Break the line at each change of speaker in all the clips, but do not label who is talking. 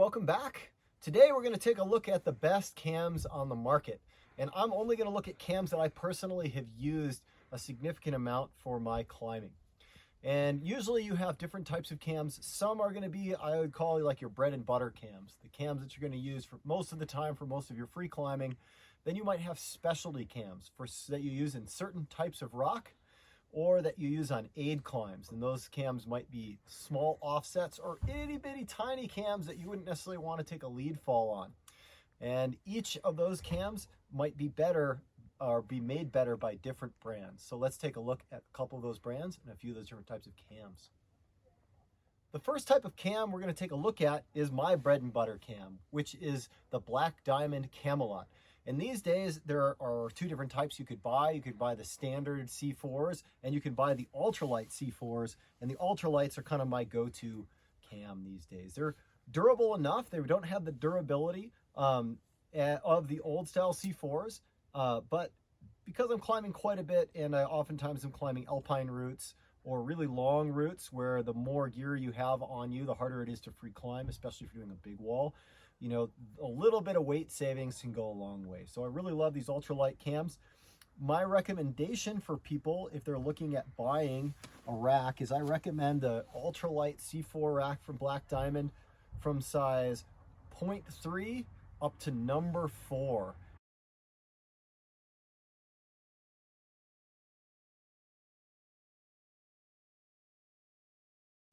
welcome back. Today we're going to take a look at the best cams on the market. And I'm only going to look at cams that I personally have used a significant amount for my climbing. And usually you have different types of cams. Some are going to be, I would call like your bread and butter cams, the cams that you're going to use for most of the time for most of your free climbing. Then you might have specialty cams that you use in certain types of rock, or that you use on aid climbs. And those cams might be small offsets or itty bitty tiny cams that you wouldn't necessarily want to take a lead fall on. And each of those cams might be better or be made better by different brands. So let's take a look at a couple of those brands and a few of those different types of cams. The first type of cam we're going to take a look at is my bread and butter cam, which is the Black Diamond Camelot. And these days, there are two different types you could buy. You could buy the standard C4s, and you can buy the ultralight C4s. And the ultralights are kind of my go-to cam these days. They're durable enough. They don't have the durability of the old style C4s, but because I'm climbing quite a bit, and I oftentimes am climbing alpine routes or really long routes where the more gear you have on you, the harder it is to free climb, especially if you're doing a big wall. You know, a little bit of weight savings can go a long way. So I really love these ultralight cams. My recommendation for people, if they're looking at buying a rack, is I recommend the ultralight C4 rack from Black Diamond from size 0.3 up to number 4.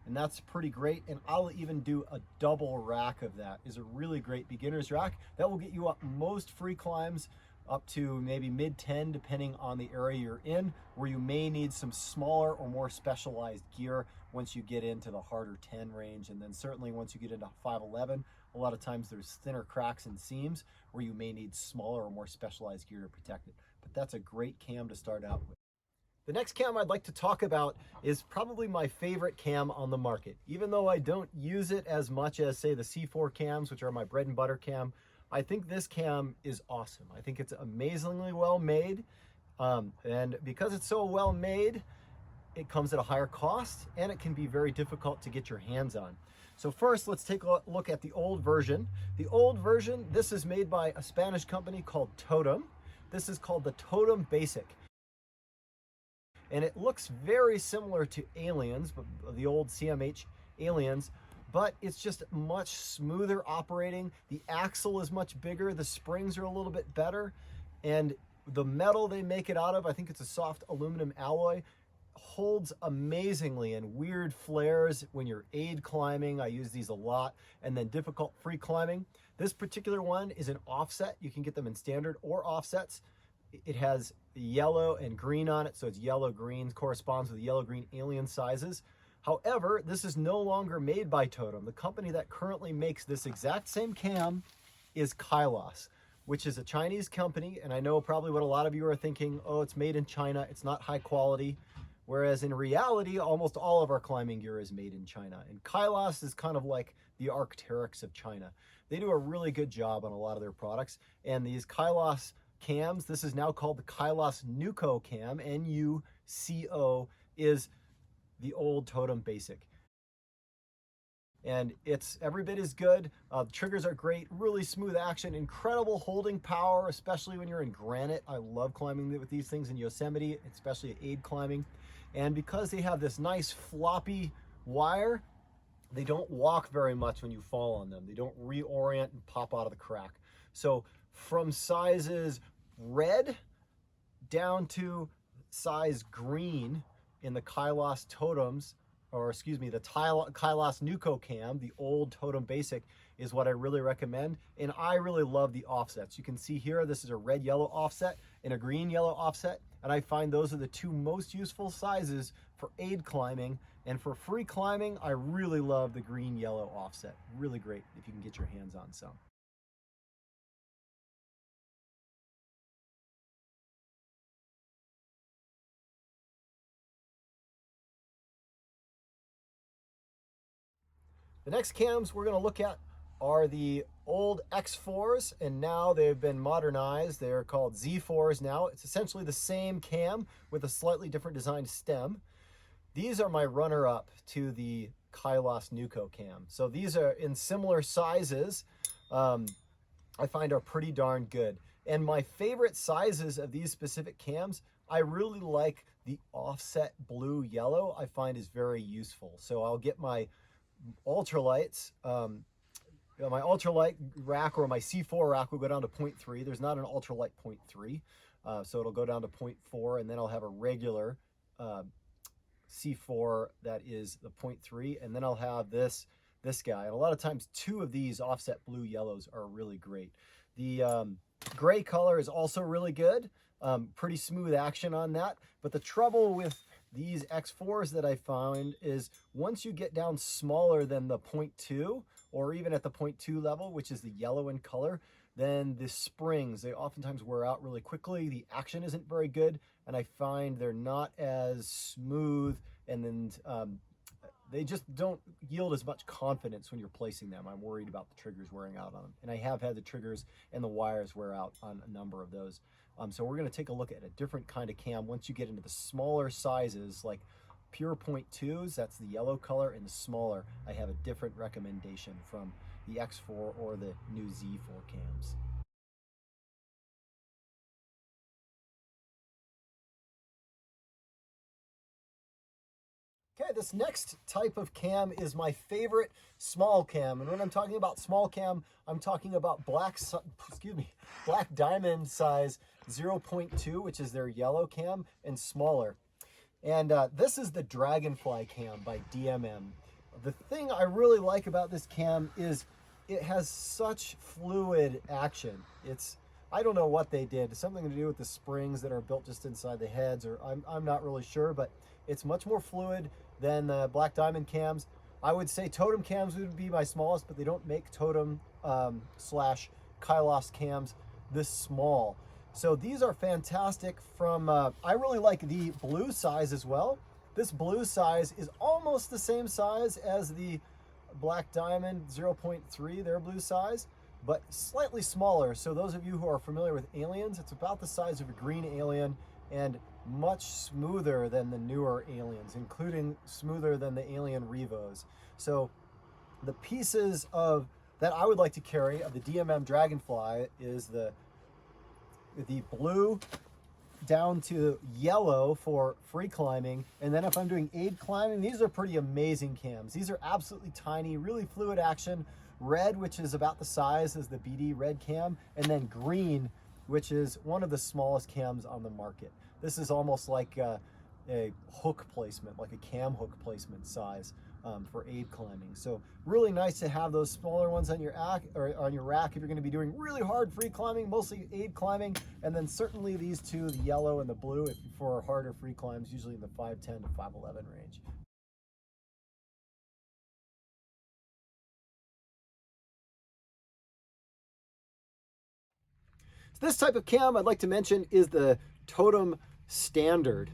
And that's pretty great. And I'll even do a double rack of that. Is a really great beginner's rack that will get you up most free climbs up to maybe mid 10, depending on the area you're in, where you may need some smaller or more specialized gear once you get into the harder 10 range. And then certainly once you get into 511, a lot of times there's thinner cracks and seams where you may need smaller or more specialized gear to protect it. But that's a great cam to start out with. The next cam I'd like to talk about is probably my favorite cam on the market. Even though I don't use it as much as, say, the C4 cams, which are my bread and butter cam, I think this cam is awesome. I think it's amazingly well made. And because it's so well made, it comes at a higher cost, and it can be very difficult to get your hands on. So first, let's take a look at the old version. The old version, this is made by a Spanish company called Totem. This is called the Totem Basic. And it looks very similar to Aliens, the old CMH Aliens, but it's just much smoother operating. The axle is much bigger. The springs are a little bit better. And the metal they make it out of, I think it's a soft aluminum alloy, holds amazingly in weird flares when you're aid climbing. I use these a lot. And then difficult free climbing. This particular one is an offset. You can get them in standard or offsets. It has yellow and green on it, so it's yellow-green, corresponds with yellow-green alien sizes. However, this is no longer made by Totem. The company that currently makes this exact same cam is Kailas, which is a Chinese company, and I know probably what a lot of you are thinking, oh, it's made in China, it's not high quality, whereas in reality, almost all of our climbing gear is made in China. And Kailas is kind of like the Arc'teryx of China. They do a really good job on a lot of their products, and these Kailas cams, this is now called the Kailas Nuco Cam, N-U-C-O, is the old Totem Basic. And it's every bit as good. The triggers are great, really smooth action, incredible holding power, especially when you're in granite. I love climbing with these things in Yosemite, especially at aid climbing. And because they have this nice floppy wire, they don't walk very much when you fall on them. They don't reorient and pop out of the crack. So from sizes red down to size green in the Kailas Totems, or excuse me, the Kailas Nuco Cam, the old Totem Basic, is what I really recommend. And I really love the offsets. You can see here, this is a red-yellow offset and a green-yellow offset. And I find those are the two most useful sizes for aid climbing. And for free climbing, I really love the green-yellow offset. Really great if you can get your hands on some. The next cams we're going to look at are the old X4s, and now they've been modernized. They're called Z4s now. It's essentially the same cam with a slightly different designed stem. These are my runner-up to the Kailas Nuco Cam. So these are in similar sizes, I find are pretty darn good. And my favorite sizes of these specific cams, I really like the offset blue yellow. I find is very useful. So I'll get my ultralights, my ultralight rack or my C4 rack will go down to 0.3. There's not an ultralight 0.3, so it'll go down to 0.4, and then I'll have a regular C4 that is the 0.3, and then I'll have this guy. And a lot of times 2 of these offset blue yellows are really great. The gray color is also really good. Pretty smooth action on that. But the trouble with these X4s that I found is once you get down smaller than the 0.2, or even at the 0.2 level, which is the yellow in color, then the springs, they oftentimes wear out really quickly. The action isn't very good, and I find they're not as smooth, and then they just don't yield as much confidence when you're placing them. I'm worried about the triggers wearing out on them, and I have had the triggers and the wires wear out on a number of those. So we're going to take a look at a different kind of cam once you get into the smaller sizes, like pure 0.2s, that's the yellow color, and the smaller, I have a different recommendation from the X4 or the new Z4 cams. Okay, this next type of cam is my favorite small cam. And when I'm talking about small cam, I'm talking about Black Diamond size 0.2, which is their yellow cam, and smaller. And this is the Dragonfly cam by DMM. The thing I really like about this cam is it has such fluid action. I don't know what they did, something to do with the springs that are built just inside the heads, or I'm not really sure, but it's much more fluid than the Black Diamond cams. I would say Totem cams would be my smallest, but they don't make Totem slash Kailas cams this small. So these are fantastic from, I really like the blue size as well. This blue size is almost the same size as the Black Diamond 0.3, their blue size, but slightly smaller. So those of you who are familiar with aliens, it's about the size of a green alien and much smoother than the newer aliens, including smoother than the alien Revos. So the pieces that I would like to carry of the DMM Dragonfly is the blue down to yellow for free climbing. And then if I'm doing aid climbing, these are pretty amazing cams. These are absolutely tiny, really fluid action. Red, which is about the size as the BD red cam, and then green, which is one of the smallest cams on the market. This is almost like a hook placement, like a cam hook placement size for aid climbing. So really nice to have those smaller ones on your rack if you're going to be doing really hard free climbing, mostly aid climbing, and then certainly these two, the yellow and the blue, for harder free climbs, usually in the 510 to 511 range. So this type of cam I'd like to mention is the Totem Standard.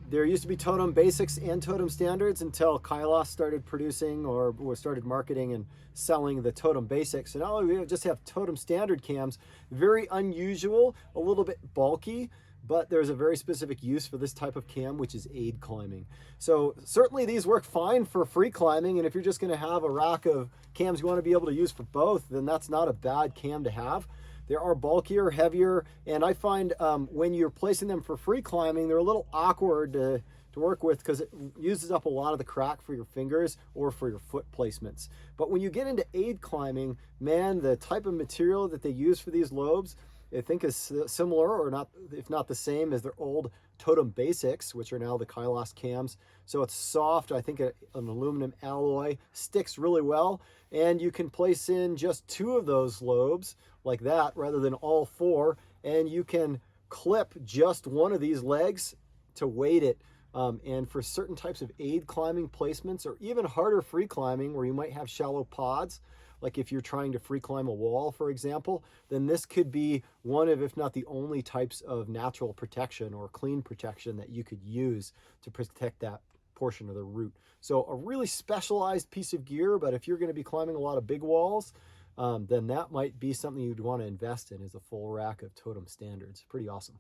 There used to be Totem Basics and Totem Standards until Kailas started producing or started marketing and selling the Totem Basics. So now we just have Totem Standard cams. Very unusual, a little bit bulky, but there's a very specific use for this type of cam, which is aid climbing. So certainly these work fine for free climbing, and if you're just going to have a rack of cams you want to be able to use for both, then that's not a bad cam to have. There are bulkier, heavier, and I find when you're placing them for free climbing, they're a little awkward to work with because it uses up a lot of the crack for your fingers or for your foot placements. But when you get into aid climbing, man, the type of material that they use for these lobes, I think is similar or not, if not the same as their old Totem Basics, which are now the Kailas cams. So it's soft, I think an aluminum alloy, sticks really well, and you can place in just 2 of those lobes like that rather than all 4, and you can clip just one of these legs to weight it. And for certain types of aid climbing placements or even harder free climbing where you might have shallow pods, like if you're trying to free climb a wall, for example, then this could be one of, if not the only types of natural protection or clean protection that you could use to protect that portion of the route. So a really specialized piece of gear, but if you're going to be climbing a lot of big walls, then that might be something you'd want to invest in, is a full rack of Totem Standards. Pretty awesome.